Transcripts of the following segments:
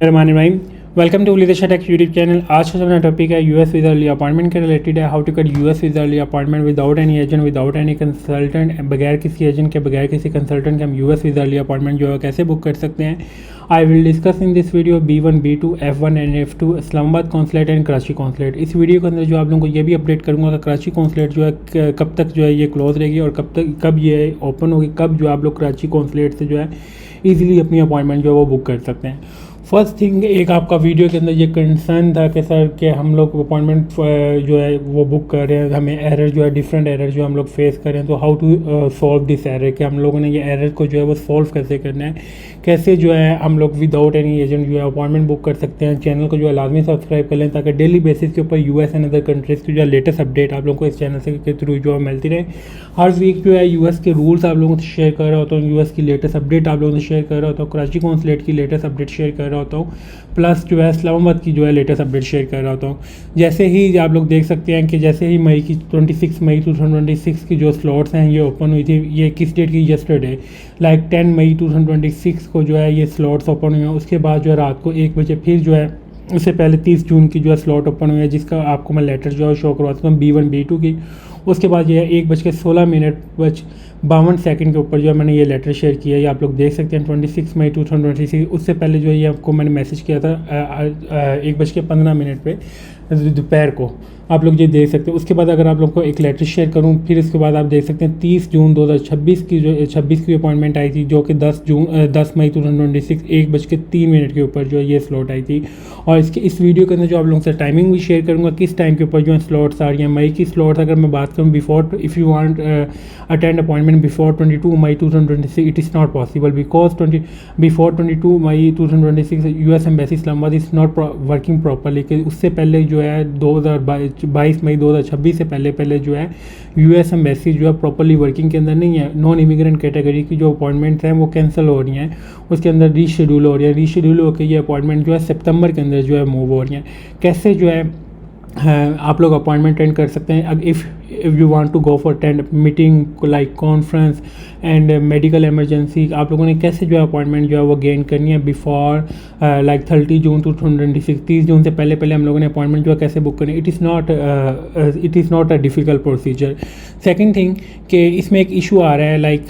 Rahim welcome to Vilesh tech YouTube channel. आज का अपना टॉपिक है यूएस वीज़ा अर्ली अपॉइंटमेंट के रिलेटेड है। How to get US visa early appointment without any agent, without any consultant, बगैर किसी agent के, बगैर किसी कंसल्टेंट के हम यूएस वीज़ा अर्ली अपॉइंटमेंट जो है कैसे बुक कर सकते हैं। I will discuss in this video B1, B2, F1 and F2 Islamabad consulate and Karachi consulate. इस वीडियो के अंदर जो आप लोगों को ये भी अपडेट करूँगा कि कराची कॉन्सुलेट जो है कब तक जो है ये क्लोज रहेगी और कब ये ओपन होगी, कब जो आप लोग कराची कॉन्सुलेट से जो है ईजिली अपनी अपॉइंटमेंट जो है वो बुक कर सकते हैं। फर्स्ट थिंग, एक आपका वीडियो के अंदर ये कंसर्न था कि सर कि हम लोग अपॉइंटमेंट जो है वो बुक कर रहे हैं, हमें एरर जो है डिफरेंट एरर जो हम लोग फेस कर रहे हैं, तो how to solve this error, कि हम लोगों ने ये एरर को जो है वो सॉल्व कैसे करना है, कैसे जो है हम लोग विदाउट एनी एजेंट जो है अपॉइंटमेंट बुक कर सकते हैं। चैनल को जो है लाजमी सब्सक्राइब कर लें ताकि डेली बेसिस के ऊपर यूएस एंड अदर कंट्रीज़ की जो है लेटेस्ट अपडेट आप लोगों को इस चैनल से के थ्रू जो है मिलती रहे। हर वीक जो है यूएस के रूल्स आप लोगों से शेयर कर रहा होता हूँ, यूएस की लेटेस्ट अपडेट आप लोगों से शेयर कर रहा होता हूँ, कराची कॉन्सुलेट की लेटेस्ट अपडेट शेयर कर रहा होता हूँ, प्लस जो है इस्लामाबाद की जो है लेटेस्ट अपडेट शेयर कर रहा होता हूँ। जैसे ही आप लोग देख सकते हैं कि जैसे ही मई की 26 मई 2026 की जो स्लॉट्स हैं ये ओपन हुई थी, ये किस डेट की, यस्टरडे लाइक 10 मई 2026 को जो है ये स्लॉट्स ओपन हुए हैं। उसके बाद जो है रात को 1 बजे फिर जो है उससे पहले 30 जून की जो है स्लॉट ओपन हुई है, जिसका आपको मैं लेटर जो है शो करवाता हूँ B1 B2 की। उसके बाद ये है 1:16 के ऊपर जो है मैंने ये लेटर शेयर किया है, ये आप लोग देख सकते हैं 26 मई 2026। उससे पहले जो है ये आपको मैंने मैसेज किया था 1:15 पे दोपहर को, आप लोग ये देख सकते हैं। उसके बाद अगर आप लोग को एक लेटर शेयर करूं, फिर इसके बाद आप देख सकते हैं 30 जून 2026 की जो 26 की अपॉइंटमेंट आई थी, जो कि 10 मई 2026 1:03 के ऊपर जो है ये स्लॉट आई थी। और इस वीडियो के अंदर जो आप लोगों से टाइमिंग भी शेयर करूँगा किस टाइम के ऊपर जो है स्लॉट्स आ रही हैं। मई की स्लॉट्स अगर मैं बात करूँ before, if you want attend appointment before 22 May 2026 it is not possible because before 22 May 2026 US embassy Islamabad is not working properly. कि उससे पहले जो है 22 मई 2026 से पहले जो है यूएस एम्बेसी जो है प्रॉपरली वर्किंग के अंदर नहीं है। नॉन इमिग्रेंट कैटेगरी की जो अपॉइंटमेंट्स हैं वो कैंसिल हो रही हैं, उसके अंदर रीशेड्यूल हो रही है, रीशेड्यूल होकर ये अपॉइंटमेंट जो है सितंबर के अंदर जो है मूव हो रही हैं। कैसे जो है आप लोग अपॉइंटमेंट अटेंड कर सकते हैं। If you want to go for attend meeting like conference and medical emergency, आप लोगों ने कैसे जो है अपॉइंटमेंट जो है वो गेन करनी है बिफोर लाइक 30 जून 2026, 30 जून से पहले हम लोगों ने अपॉइंटमेंट जो है कैसे बुक करनी है। It is not a difficult procedure. Second thing कि इसमें एक इशू आ रहा है लाइक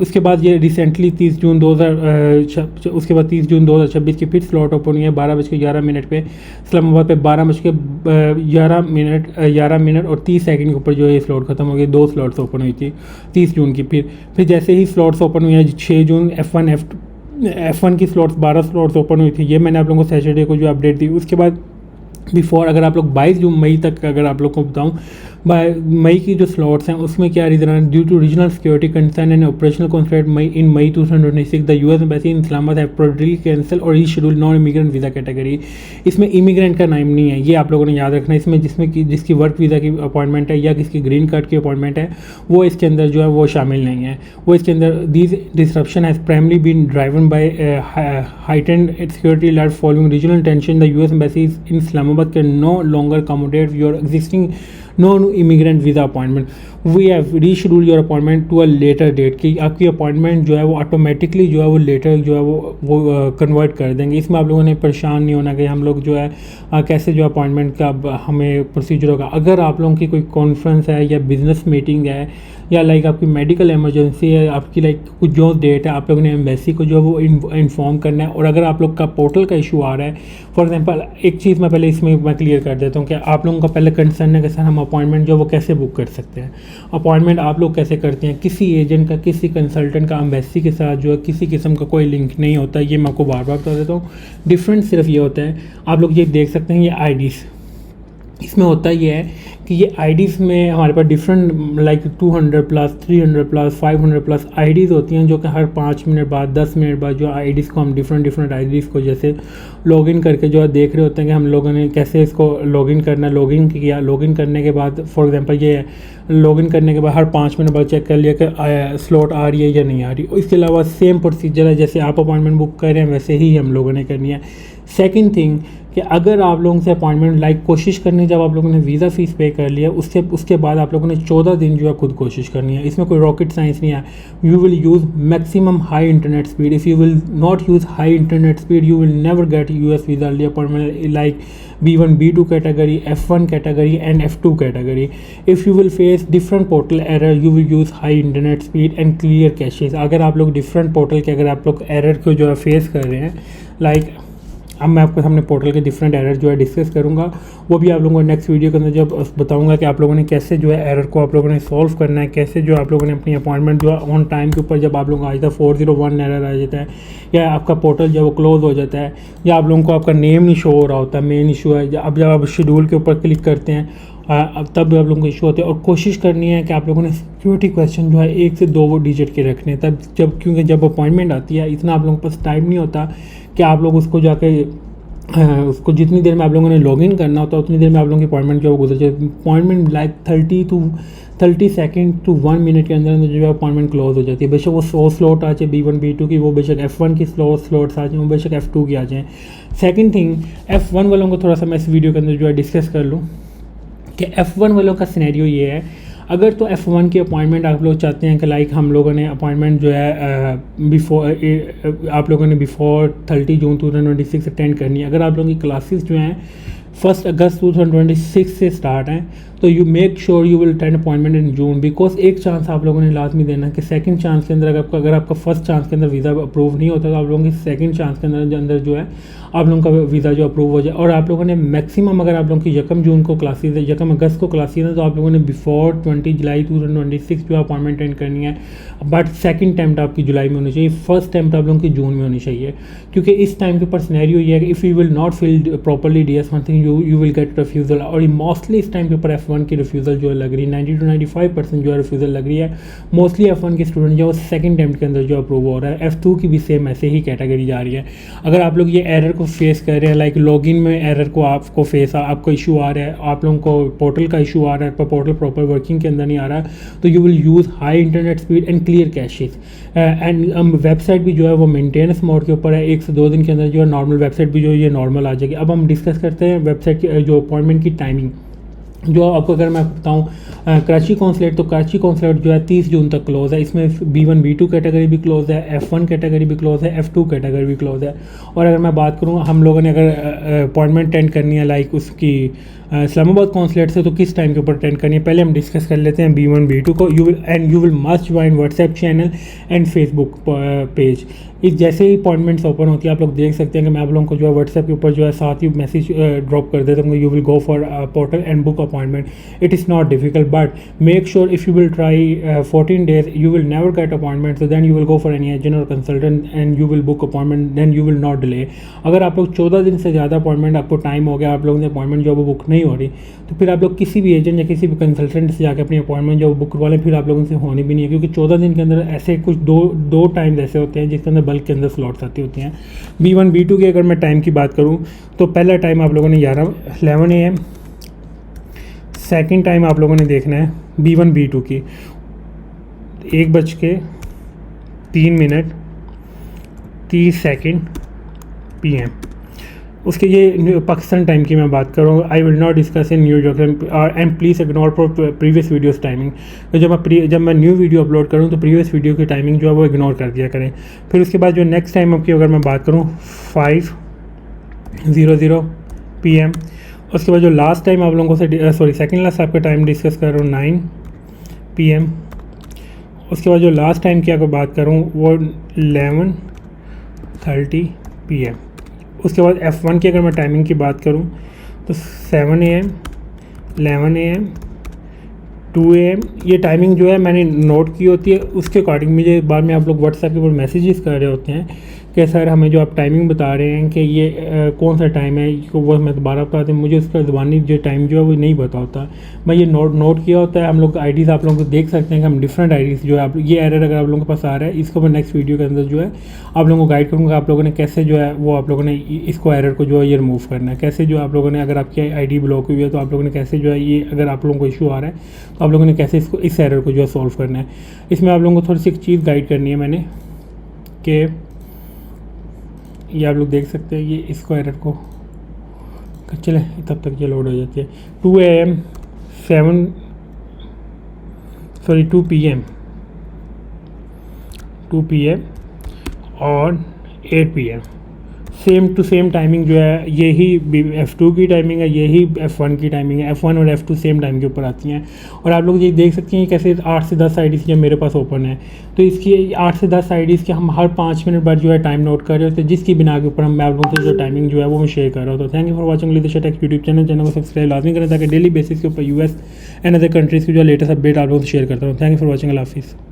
उसके बाद ये रिसेंटली 30 जून 2026 की फिर स्लॉट ओपन हुई है 12:11 पे इस्लामाबाद पे, 12:11 और 30 सेकंड के ऊपर जो है ये स्लॉट खत्म हो गई। 2 स्लॉट्स ओपन हुई थी 30 जून की। फिर जैसे ही स्लॉट्स ओपन हुई है 6 जून F1 की स्लॉट्स 12 स्लॉट्स ओपन हुई थी, ये मैंने आप लोगों को सैटरडे को जो अपडेट दी। उसके बाद बिफोर अगर आप लोग 22 मई तक अगर आप लोग को बताऊं, मई की जो स्लॉट्स हैं उसमें क्या रीज़न है, due to regional security concern and operational conflict in May 2026 the US embassy in Islamabad have proudly cancel और reschedule non immigrant visa category. इसमें इमिग्रेंट का नाम नहीं है, ये आप लोगों ने याद रखना है। इसमें जिसकी वर्क वीज़ा की अपॉइंटमेंट है या किसकी ग्रीन कार्ड की अपॉइंटमेंट है वो इसके अंदर जो है वो शामिल नहीं है। वो इसके अंदर this disruption has primarily been driven by heightened security alert following regional tension the US embassy in Islamabad can no longer accommodate your existing non immigrant visa appointment. We have reschedule your appointment to a later date, कि आपकी appointment जो है वो automatically जो है वो letter जो है वो कन्वर्ट कर देंगे। इसमें आप लोगों ने परेशान नहीं होना कि हम लोग जो है कैसे जो अपॉइंटमेंट का हमें प्रोसीजर होगा। अगर आप लोगों की कोई कॉन्फ्रेंस है या बिजनेस मीटिंग है या लाइक आपकी मेडिकल इमरजेंसी है, आपकी लाइक कुछ जो डेट है आप लोगों ने एम्बेसी को जो है वो इन्फॉर्म करना है। और अगर आप लोग का पोर्टल का इशू आ रहा है, फॉर एग्जांपल एक चीज़ मैं पहले इसमें मैं क्लियर कर देता हूँ कि आप लोगों का पहले कंसर्न है कि सर हम अपॉइंटमेंट जो है वो कैसे बुक कर सकते हैं। अपॉइंटमेंट आप लोग कैसे करते हैं, किसी एजेंट का, किसी कंसल्टेंट का एम्बेसी के साथ जो है किसी किस्म का कोई लिंक नहीं होता। ये मैं आपको बार बार बता देता हूँ। डिफरेंस सिर्फ ये होता है, आप लोग ये देख सकते हैं ये आईडीज़, इसमें होता ये है कि ये आईडीज़ में हमारे पास different like 200 plus 300 plus 500 plus IDs होती हैं, जो कि हर 5 मिनट बाद 10 मिनट बाद जो आईडीज़ को हम डिफरेंट आईडीज़ को जैसे लॉगिन करके जो है देख रहे होते हैं कि हम लोगों ने कैसे इसको लॉगिन करना है। लॉगिन किया, लॉगिन करने के बाद फॉर एग्जांपल ये लॉगिन करने के बाद हर 5 मिनट बाद चेक कर लिया कि स्लॉट आ रही है या नहीं आ रही। इसके अलावा सेम प्रोसीजर है, जैसे आप अपॉइंटमेंट बुक कर रहे हैं वैसे ही हम लोगों ने करनी है। सेकंड थिंग कि अगर आप लोगों से अपॉइंटमेंट कोशिश करनी, जब आप लोगों ने वीज़ा फ़ीस पे कर लिया उसके बाद आप लोगों ने 14 दिन जो है खुद कोशिश करनी है। इसमें कोई रॉकेट साइंस नहीं है। You will use maximum high internet speed. If you will not use high internet speed you will never get US visa early appointment like B1 B2 category, F1 category and F2 category. If you will face different portal error you will use high internet speed and clear caches. अगर आप लोग different portal के अगर आप लोग error को जो है फेस कर रहे हैं लाइक अब मैं आपके सामने पोर्टल के डिफरेंट एरर जो है डिस्कस करूंगा, वो भी आप लोगों को नेक्स्ट वीडियो के अंदर जब बताऊंगा कि आप लोगों ने कैसे जो है एरर को आप लोगों ने सॉल्व करना है, कैसे जो आप लोगों ने अपनी अपॉइंटमेंट जो है ऑन टाइम के ऊपर जब आप लोगों को आ जाता है 401 एरर आ जाता है या आपका पोर्टल जब वो क्लोज हो जाता है या आप लोगों को आपका नेम नहीं शो हो रहा होता है, मेन इशू है अब जब आप शेड्यूल के ऊपर क्लिक करते हैं तब आप लोगों को इशू होते हैं। और कोशिश करनी है कि आप लोगों ने सिक्योरिटी क्वेश्चन जो है 1 से 2 वो डिजिट के रखने हैं तब जब, क्योंकि जब अपॉइंटमेंट आती है इतना आप लोगों के पास टाइम नहीं होता कि आप लोग उसको जाके उसको जितनी देर में आप लोगों ने लॉगिन करना होता है उतनी देर में आप लोगों की अपॉइंटमेंट जो है गुजर जाए। Appointment like 30 second to 1 minute के अंदर जो है अपॉइंटमेंट क्लोज हो जाती है। बेशक वो 100 स्लॉट आ जाए B1 B2 की, वो बेशक F1 की स्लॉट्स आ जाए, वो बेशक F2 की आ जाए। सेकंड थिंग F1 वालों को थोड़ा सा मैं इस वीडियो के अंदर जो है डिस्कस कर लूँ कि F1 वालों का सिनेरियो ये है, अगर तो F1 की अपॉइंटमेंट आप लोग चाहते हैं कि लाइक हम लोगों ने अपॉइंटमेंट जो है आप लोगों ने बिफोर 30 जून 2026 अटेंड करनी है। अगर आप लोगों की क्लासेस जो हैं 1 अगस्त 2026 से स्टार्ट हैं तो you make sure you will attend appointment in June, because एक चांस आप लोगों ने लाजमी देना कि सेकंड चांस के अंदर अगर आपका फर्स्ट चांस के अंदर वीज़ा अप्रूव नहीं होता तो आप लोगों की सेकंड चांस के अंदर जो है आप लोगों का वीज़ा जो अप्रूव हो जाए। और आप लोगों ने मैक्सिमम अगर आप लोगों की 1 जून को क्लासेज है 1 अगस्त को क्लासेज है तो आप लोगों ने बिफोर 20 जुलाई 2026 जो अपॉइंटमेंट अटेंड करनी है। बट सेकंड अटेम्प्ट आपकी जुलाई में होनी चाहिए, फर्स्ट अटेम्प्ट आप लोगों की जून में होनी चाहिए, क्योंकि इस टाइम के ऊपर सिनेरियो ये है कि if you will not fill properly DS one thing you will get refusal. और मोस्टली इस टाइम के ऊपर F1 की रिफ्यूज़ल जो है लग रही है 90 to 95% जो है रिफ्यूज़ल लग रही है। मोस्टली F1 के स्टूडेंट जो है सेकंड अटेम्प्ट के अंदर जो अप्रूव हो रहा है। F2 की भी सेम ऐसे ही कैटेगरी जा रही है। अगर आप लोग ये एरर को फेस कर रहे हैं लाइक लॉगिन में एरर को आपको आपको इशू आ रहा है, आप लोगों को पोर्टल का इशू आ रहा है, पर पोर्टल प्रॉपर वर्किंग के अंदर नहीं आ रहा, तो you will use high internet speed and clear caches. And website भी जो है वो मेंटेनेंस मोड के ऊपर है, 1 से 2 दिन के अंदर जो है नॉर्मल वेबसाइट भी जो है ये नॉर्मल आ जाएगी। अब हम डिस्कस करते हैं वेबसाइट की जो अपॉइंटमेंट की टाइमिंग। जो आपको अगर मैं बताऊं कराची कॉन्सुलेट, तो कराची कॉन्सुलेट जो है 30 जून तक क्लोज़ है। इसमें B1 B2 कैटेगरी भी क्लोज़ है, F1 कैटेगरी भी क्लोज़ है, F2 कैटेगरी भी क्लोज़ है। और अगर मैं बात करूँ हम लोगों ने अगर अपॉइंटमेंट अटेंड करनी है लाइक उसकी इस्लामाबाद कॉन्सुलेट से, तो किस टाइम के ऊपर अटेंड करनी है पहले हम डिस्कस कर लेते हैं B1 B2 को। You will must join WhatsApp channel and Facebook page. इस जैसे ही अपॉइंटमेंट्स ओपन होती है आप लोग देख सकते हैं कि मैं आप लोगों को जो है व्हाट्सएप के ऊपर जो है साथ ही मैसेज ड्रॉप कर देता हूँ, you will go for portal and book appointment. It is not difficult but make sure if you will try 14 days you will never get appointment, so then you will go for any agent or consultant and you will book appointment, then you will not delay। अगर आप लोग 14 दिन से ज़्यादा appointment आपको time हो गया, आप लोगों ने अपॉइंटमेंट जो है बुक नहीं हो रही, तो फिर आप लोग किसी भी एजेंट या किसी भी कंसल्टेंट से जाकर अपनी अपॉइंटमेंट जो बुक करवा लें, फिर आप लोगों से होनी भी नहीं है, क्योंकि 14 दिन के अंदर ऐसे कुछ दो टाइम्स ऐसे होते हैं जिसके अंदर बल्क के अंदर स्लॉट्स आती होती हैं। B1 B2 की अगर मैं टाइम की बात करूँ तो पहला टाइम आप लोगों ने 11 AM, सेकंड टाइम आप लोगों ने देखना है B1 B2 की 1:03:30 PM। उसके ये पाकिस्तान टाइम की मैं बात करूँ, I will not discuss in New York and please ignore for previous videos timing. तो जब मैं न्यू वीडियो अपलोड करूँ तो प्रीवियस वीडियो की टाइमिंग जो है वो इग्नोर कर दिया करें। फिर उसके बाद जो नेक्स्ट टाइम आपकी अगर मैं बात करूँ 5:00 PM। उसके बाद जो लास्ट टाइम आप लोगों से सेकंड लास्ट आपका टाइम डिस्कस कर रहा हूँ 9 PM। उसके बाद जो लास्ट टाइम की अगर बात करूँ वो 11:30 PM। उसके बाद F1 की अगर मैं टाइमिंग की बात करूं तो 7 AM, 11 AM, 2 AM। ये टाइमिंग जो है मैंने नोट की होती है, उसके अकॉर्डिंग मुझे बाद में आप लोग व्हाट्सएप के ऊपर मैसेजेस कर रहे होते हैं कि सर हमें जो आप टाइमिंग बता रहे हैं कि ये कौन सा टाइम है, वो मैं दोबारा बताते हैं, मुझे उसका ज़बानी जो टाइम जो है वो नहीं पता होता। मैं ये नोट किया होता है। हम लोग आईडीज़ आप लोगों को देख सकते हैं कि हम डिफरेंट आईडीज़ जो है आप ये एरर अगर आप लोगों के पास आ रहा है, इसको मैं नेक्स्ट वीडियो के अंदर जो है आप लोगों को गाइड करूँगा आप लोगों ने कैसे जो है वो आप लोगों ने इसको एरर को जो है ये रिमूव करना है, कैसे जो आप लोगों ने अगर आपकी ID ब्लॉक हुई है तो आप लोगों ने कैसे जो है ये अगर आप लोगों को इशू आ रहा है तो आप लोगों ने कैसे इस एरर को जो है सॉल्व करना है। इसमें आप लोगों को थोड़ी सी एक चीज़ गाइड करनी है मैंने कि ये आप लोग देख सकते हैं ये इसको एरर को चले तब तक ये लोड हो जाती है। 2 AM 2 PM 2 PM और 8 PM same to same timing जो है यही F2 की टाइमिंग है, यही F1 की टाइमिंग है। F1 और F2 सेम टाइम के ऊपर आती हैं। और आप लोग ये देख सकते हैं कैसे 8 से 10 आईडीज़ जो मेरे पास ओपन है, तो इसकी 8 से 10 आईडीज़ के हम हर 5 मिनट बाद जो है टाइम नोट कर रहे होते हैं, जिसकी बिना के ऊपर मैं आप लोगों से जो टाइमिंग जो है वो मैं शेयर कर रहा हूँ। तो thank you for watching little take YouTube channel को सब्सक्राइब लाजमी करें ताकि डेली बेसिस के ऊपर US एंड अदर कंट्रीज़ की जो लेटेस्ट अपडेट आप लोगों से शेयर करता हूँ। थैंक यू फॉर वॉचिंग, अल्लाह हाफिज़।